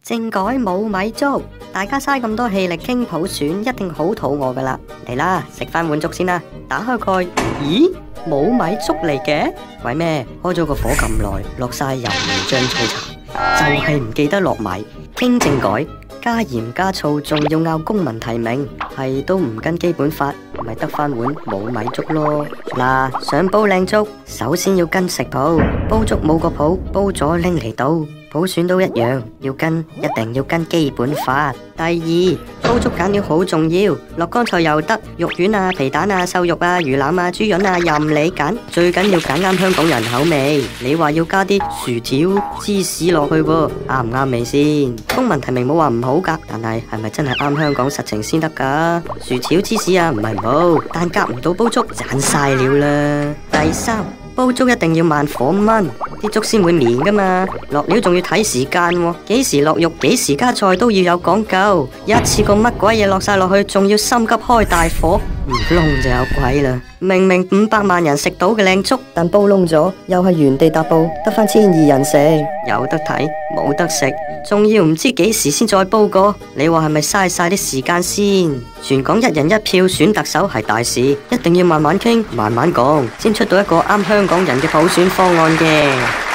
政改冇米粥，大家嘥咁多氣力傾普選，一定好肚餓噶啦！嚟啦，食翻碗粥先啦！打開蓋，咦，冇米粥嚟嘅？為咩？開咗個火咁耐，落晒油鹽醬醋茶，就係唔記得落米。傾政改，加鹽加醋，仲要拗公民提名，係都唔跟基本法，咪得翻碗冇米粥咯。嗱，想煲靚粥，首先要跟食譜，煲粥冇個譜，煲咗拎嚟倒。普選都一樣，一定要跟基本法。第二，煲粥揀料好重要，落乾菜又得，肉丸啊、皮蛋啊、瘦肉啊、魚腩啊、豬潤啊，任你揀，最緊要揀啱香港人口味。你話要加啲薯條、芝士落去喎，啱唔啱味先？公民提名冇話唔好噶，但係係咪真係啱香港實情先得噶？薯條、芝士啊，唔係唔好，但夾唔到煲粥，盞晒料啦。第三，煲粥一定要慢火炆，啲粥先會綿噶嘛。落料仲要睇時間喎，幾時落肉，幾時加菜都要有講究。一次過乜鬼嘢落晒落去，仲要心急開大火，唔燶就有鬼啦。明明500萬人食到嘅靚粥，但煲燶咗，又係原地踏步，得翻1200人食，有得睇冇得食，仲要唔知幾時先再煲過。你話係咪嘥晒啲時間先？全港1人1票選特首係大事，一定要慢慢傾，慢慢講，先出到一個啱香港人嘅普選方案嘅。